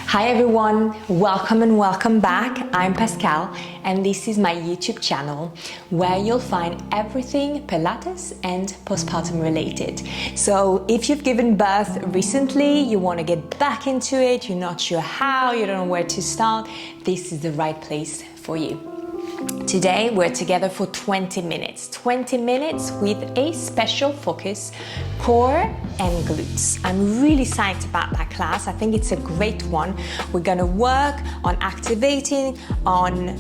Hi everyone, welcome and welcome back. I'm Pascal and this is my YouTube channel where you'll find everything Pilates and postpartum related. So if you've given birth recently, you want to get back into it, you're not sure how, you don't know where to start, this is the right place for you. Today we're together for 20 minutes with a special focus, core and glutes. I'm really psyched about that class. I think it's a great one. We're gonna work on activating, on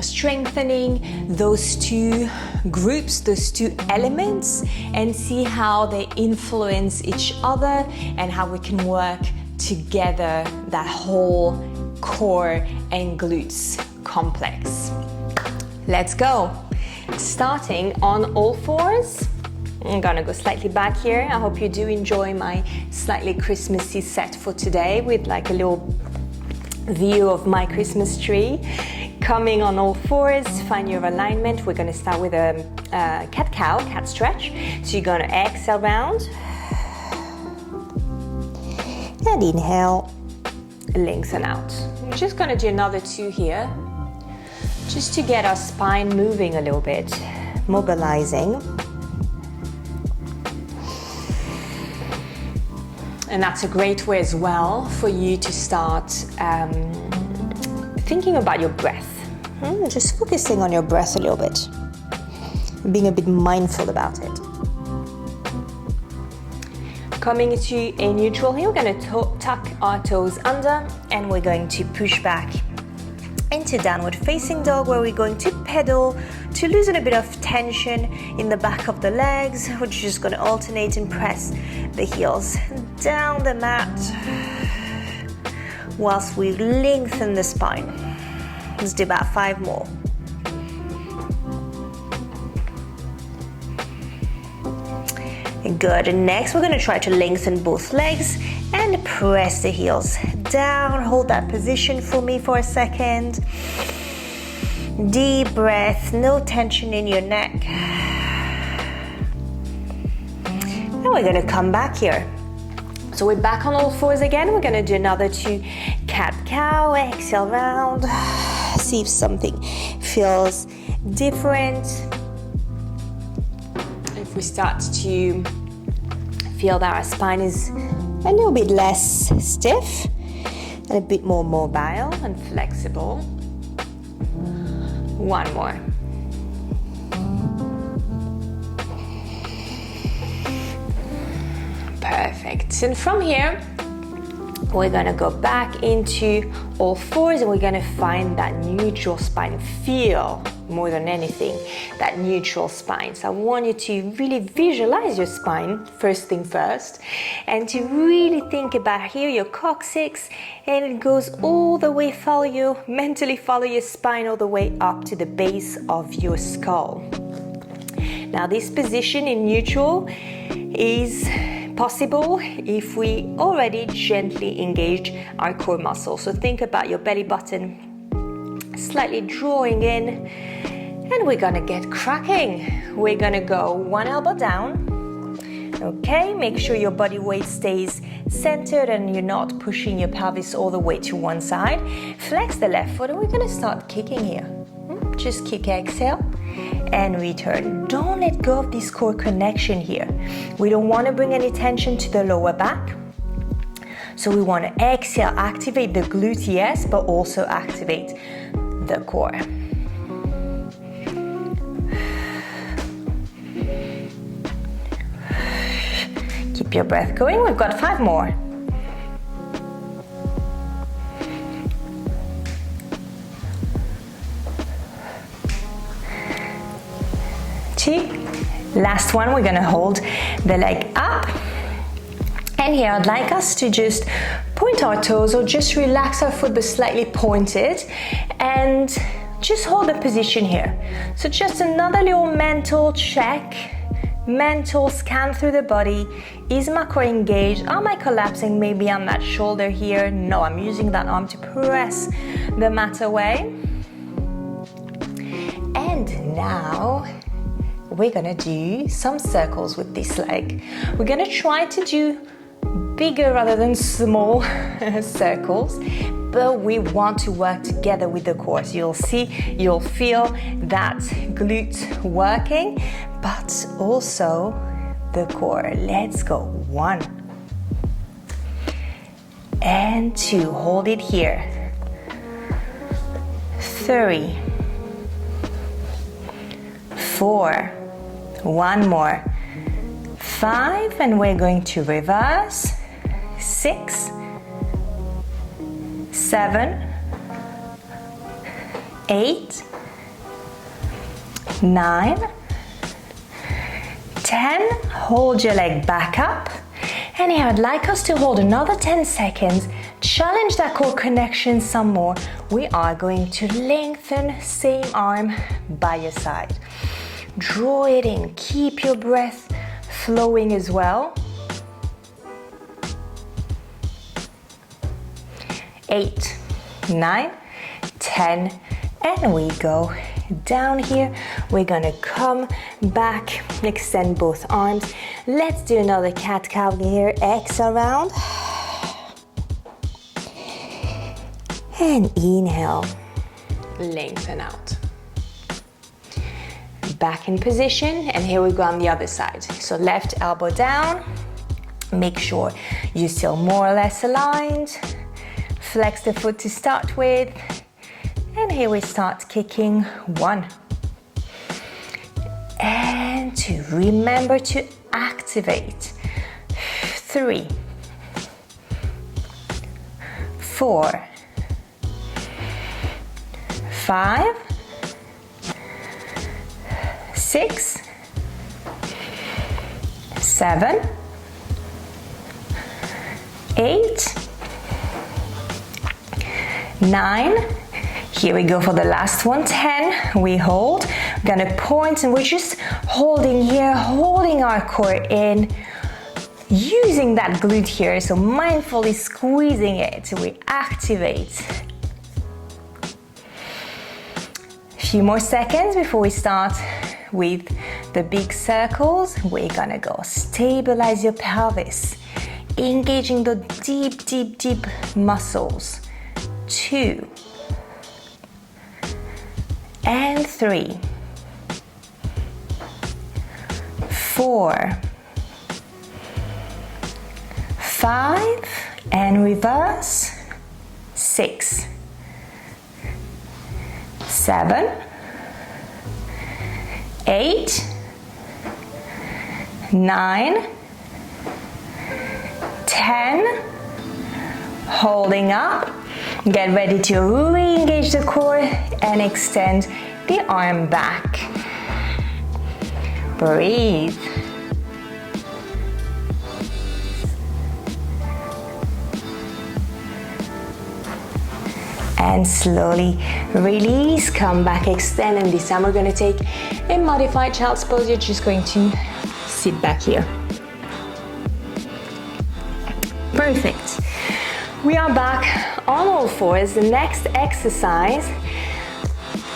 strengthening those two groups, those two elements, and see how they influence each other and how we can work together that whole core and glutes complex. Let's go. Starting on all fours. I'm gonna go slightly back here. I hope you do enjoy my slightly Christmassy set for today with like a little view of my Christmas tree. Coming on all fours, find your alignment. We're gonna start with a cat-cow, cat stretch. So you're gonna exhale round and inhale, lengthen out. We're just gonna do another two here, just to get our spine moving a little bit, mobilizing. And that's a great way as well for you to start thinking about your breath. Just focusing on your breath a little bit, being a bit mindful about it. Coming to a neutral here, we're going to tuck our toes under and we're going to push back into downward facing dog, where we're going to pedal to loosen a bit of tension in the back of the legs. We're just going to alternate and press the heels down the mat whilst we lengthen the spine. Let's do about 5 more. Good, and next we're going to try to lengthen both legs and press the heels down. Hold that position for me for a second. Deep breath, no tension in your neck. And we're going to come back here. So we're back on all fours again. We're going to do another 2 cat-cow, exhale round. See if something feels different. If we start to feel that our spine is a little bit less stiff and a bit more mobile and flexible. 1 more. Perfect. And from here, we're gonna go back into all fours and we're gonna find that neutral spine. Feel, more than anything, that neutral spine. So I want you to really visualize your spine, first thing first, and to really think about here, your coccyx, and it goes all the way, mentally follow your spine all the way up to the base of your skull. Now this position in neutral is possible if we already gently engage our core muscle. So think about your belly button slightly drawing in, and we're gonna get cracking. We're gonna go 1 elbow down. Okay, make sure your body weight stays centered and you're not pushing your pelvis all the way to one side. Flex the left foot and we're gonna start kicking here. Just kick, exhale, and return. Don't let go of this core connection here. We don't want to bring any tension to the lower back. So we want to exhale, activate the glutes, yes, but also activate the core. Keep your breath going. We've got 5 more. Last one, we're gonna hold the leg up. And here I'd like us to just point our toes or just relax our foot but slightly point it and just hold the position here. So just another little mental check, mental scan through the body. Is my core engaged? Am I collapsing maybe on that shoulder here? No, I'm using that arm to press the mat away. And now we're gonna do some circles with this leg. We're gonna try to do bigger rather than small circles, but we want to work together with the core. So you'll feel that glute working, but also the core. Let's go. 1 and 2. Hold it here. 3, 4, 1 more. 5, and we're going to reverse. 6, 7, 8, 9, 10. Hold your leg back up. And here I'd like us to hold another 10 seconds. Challenge that core connection some more. We are going to lengthen, same arm by your side. Draw it in. Keep your breath flowing as well. 8, 9, 10, and we go down here. We're gonna come back, extend both arms. Let's do another cat-cow here. Exhale round. And inhale. Lengthen out. Back in position, and here we go on the other side. So left elbow down. Make sure you're still more or less aligned. Flex the foot to start with. And here we start kicking. 1 and 2. Remember to activate. 3, 4, 5, 6, 7, 8, 9. Here we go for the last one. 10. We hold. We're gonna point, and we're just holding here, holding our core in, using that glute here. So mindfully squeezing it. We activate. A few more seconds before we start with the big circles. We're gonna go stabilize your pelvis, engaging the deep, deep, deep muscles. 2 and 3, 4, 5, and reverse. 6, 7, 8, 9, 10. Holding up. Get ready to re-engage the core and extend the arm back. Breathe. And slowly release, come back, extend, and this time we're going to take a modified child's pose. You're just going to sit back here. Perfect. We are back on all fours. The next exercise,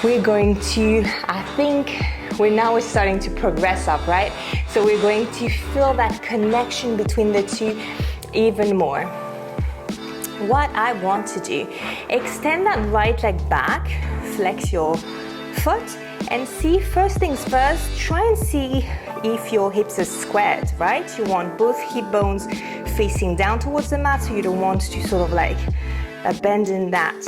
we're going to, I think, we're starting to progress up, right? So we're going to feel that connection between the two even more. What I want to do, extend that right leg back, flex your foot, and see, first things first, try and see if your hips are squared, right? You want both hip bones facing down towards the mat, so you don't want to sort of like abandon that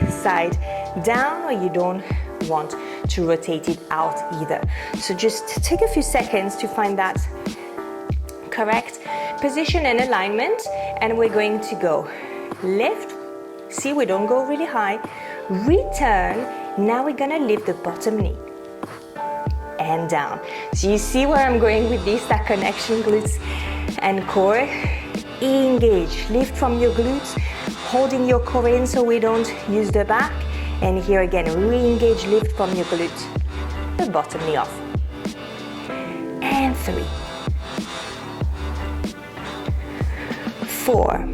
side down, or you don't want to rotate it out either. So just take a few seconds to find that correct position and alignment, and we're going to go lift. See, we don't go really high. Return. Now we're gonna lift the bottom knee and down. So you see where I'm going with this, that connection, glutes and core. Engage, lift from your glutes, holding your core in so we don't use the back. And here again, re-engage, lift from your glute, the bottom knee off. And 3, 4,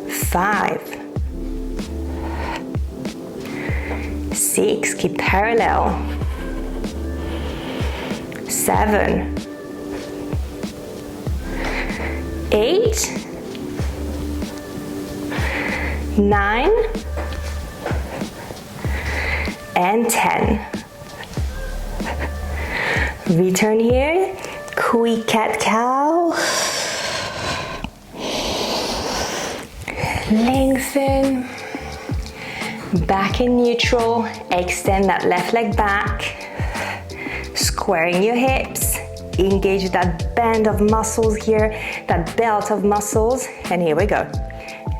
5, 6, keep parallel, 7, 8, 9, and 10. Return here, quick cat-cow. Lengthen, back in neutral, extend that left leg back, squaring your hips, engage that band of muscles here, that belt of muscles, and here we go.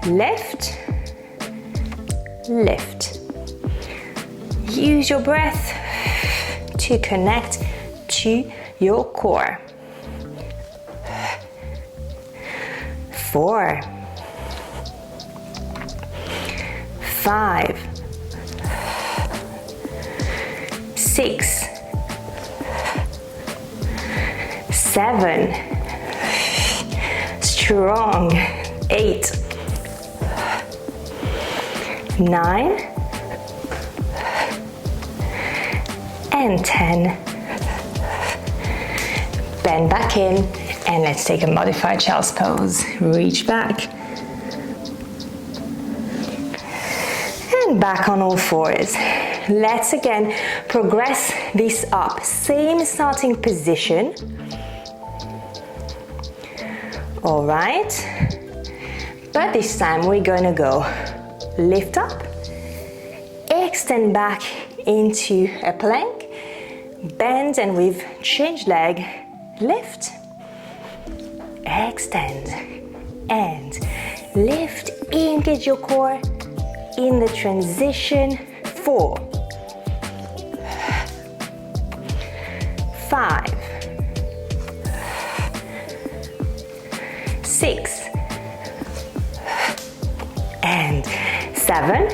Lift, lift. Use your breath to connect to your core. 4, 5, 6, 7, strong, 8, 9, and 10. Bend back in, and let's take a modified child's pose. Reach back. And back on all fours. Let's again progress this up. Same starting position. All right. But this time we're gonna go lift up, extend back into a plank, bend, and we've changed leg, lift, extend, and lift, engage your core in the transition. 4, 5, 6, and 7,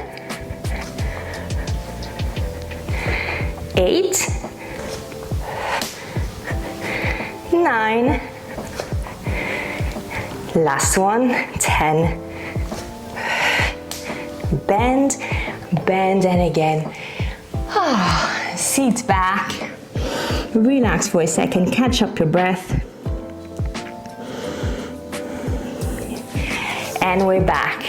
8, 9, last one, 10. Bend, bend, and again. Sit back, relax for a second, catch up your breath. And we're back.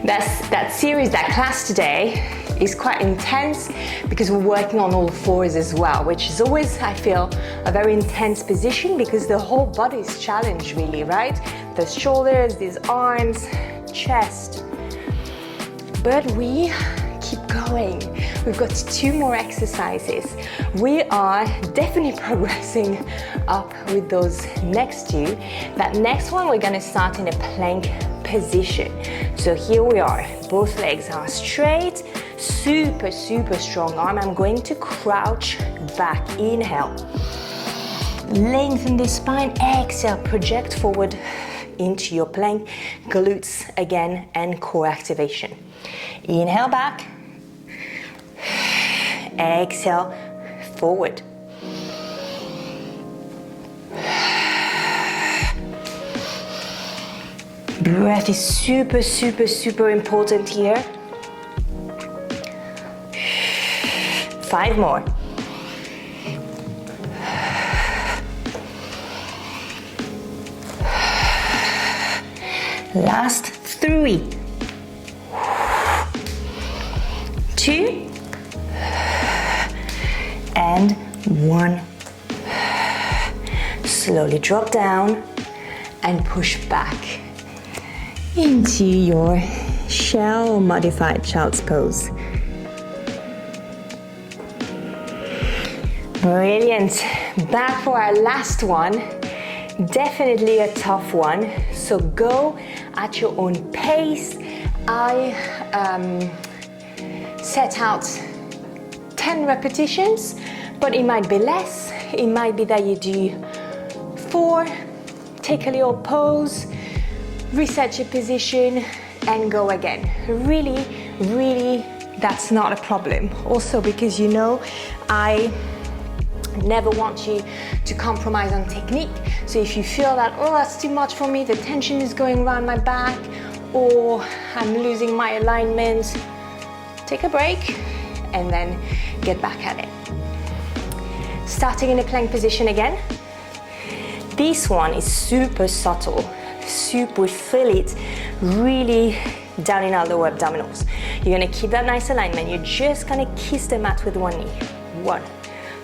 That series, that class today is quite intense because we're working on all fours as well, which is always, I feel, a very intense position because the whole body is challenged really, right? There's shoulders, there's arms, chest. But we keep going. We've got 2 more exercises. We are definitely progressing up with those next 2. That next one, we're gonna start in a plank position. So here we are, both legs are straight, super, super strong arm. I'm going to crouch back, inhale. Lengthen the spine, exhale, project forward into your plank, glutes again, and core activation. Inhale back, exhale forward. Breath is super, super, super important here. 5 more. Last 3. 2 and 1. Slowly drop down and push back into your shell or modified child's pose. Brilliant. Back for our last one. Definitely a tough one, so go at your own pace. I set out 10 repetitions, but it might be less. It might be that you do 4, take a little pause, reset your position, and go again. Really, really, that's not a problem. Also, because you know, I never want you to compromise on technique. So if you feel that, oh, that's too much for me, the tension is going around my back, or I'm losing my alignment, take a break and then get back at it. Starting in a plank position again. This one is super subtle. soup. We feel it really down in our lower abdominals. You're gonna keep that nice alignment. You're just gonna kiss the mat with one knee. 1,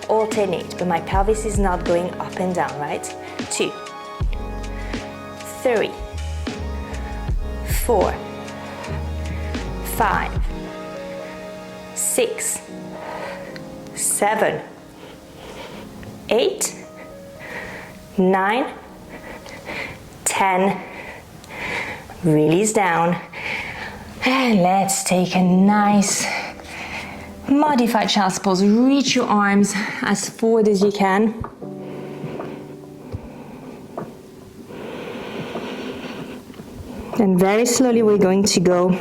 alternate, but my pelvis is not going up and down, right? 2, 3, 4, 5, 6, 7, 8, 9, 10. Release down. And let's take a nice modified child's pose. Reach your arms as forward as you can. And very slowly we're going to go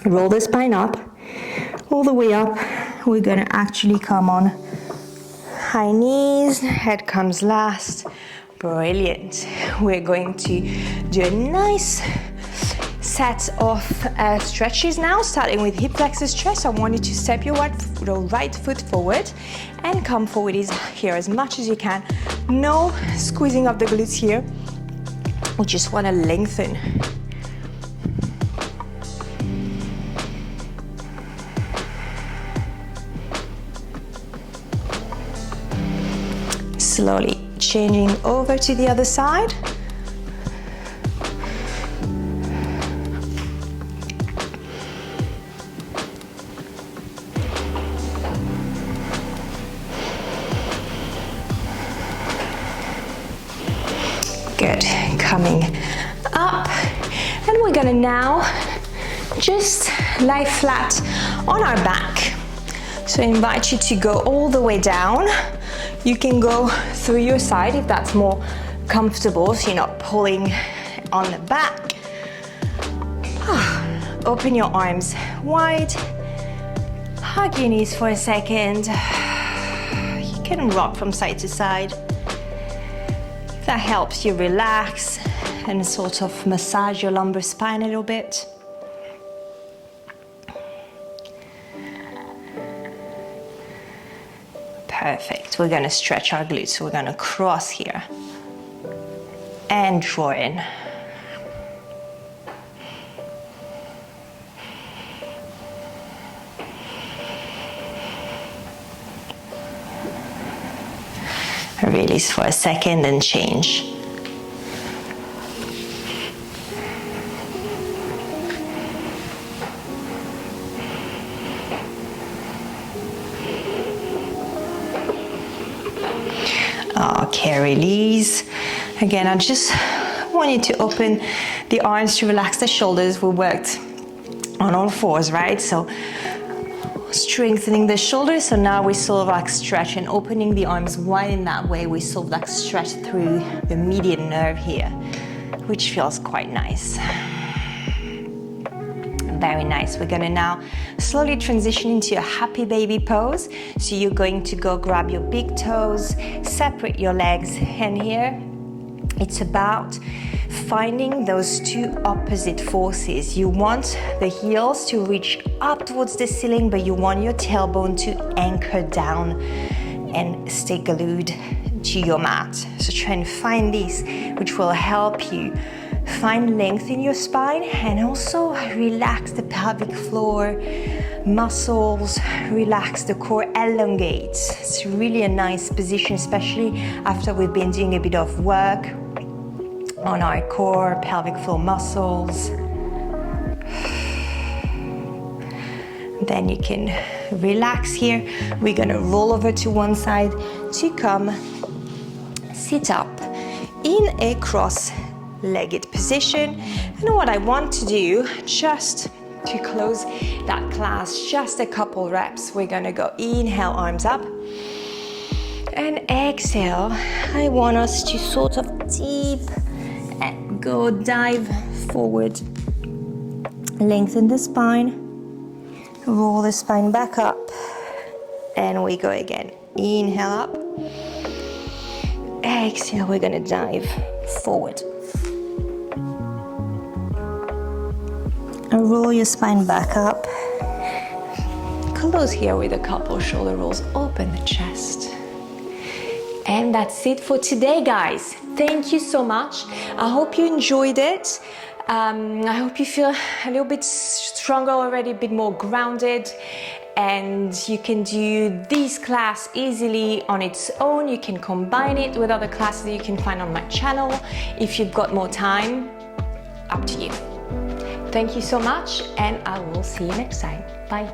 roll the spine up, all the way up. We're gonna actually come on high knees, head comes last. Brilliant. We're going to do a nice set of stretches now, starting with hip flexor stretch. So I want you to step your right foot forward and come forward here as much as you can. No squeezing of the glutes here. We just want to lengthen. Slowly changing over to the other side. Good, coming up, and we're gonna now just lie flat on our back. So I invite you to go all the way down. You can go through your side if that's more comfortable, so you're not pulling on the back. Open your arms wide, hug your knees for a second. You can rock from side to side. If that helps you relax and sort of massage your lumbar spine a little bit. Perfect. We're going to stretch our glutes. So we're going to cross here and draw in. Release for a second and change. Okay, release. Again, I just want you to open the arms to relax the shoulders. We worked on all fours, right? So strengthening the shoulders. So now we sort of like stretch and opening the arms wide in that way. We sort of like stretch through the median nerve here, which feels quite nice. Very nice. We're gonna now slowly transition into a happy baby pose. So you're going to go grab your big toes, separate your legs, and here it's about finding those two opposite forces. You want the heels to reach up towards the ceiling, but you want your tailbone to anchor down and stay glued to your mat. So try and find this, which will help you find length in your spine and also relax the pelvic floor muscles, relax the core, elongates. It's really a nice position, especially after we've been doing a bit of work on our core, pelvic floor muscles. Then you can relax here. We're gonna roll over to one side to come sit up in a cross-legged position. And what I want to do, just to close that class, just a couple reps, we're gonna go inhale, arms up, and exhale. I want us to sort of deep and go dive forward, lengthen the spine, roll the spine back up, and we go again. Inhale up, exhale, we're gonna dive forward. And roll your spine back up. Close here with a couple shoulder rolls, open the chest. And that's it for today, guys. Thank you so much. I hope you enjoyed it. I hope you feel a little bit stronger already, a bit more grounded, and you can do this class easily on its own. You can combine it with other classes that you can find on my channel. If you've got more time, up to you. Thank you so much, and I will see you next time. Bye.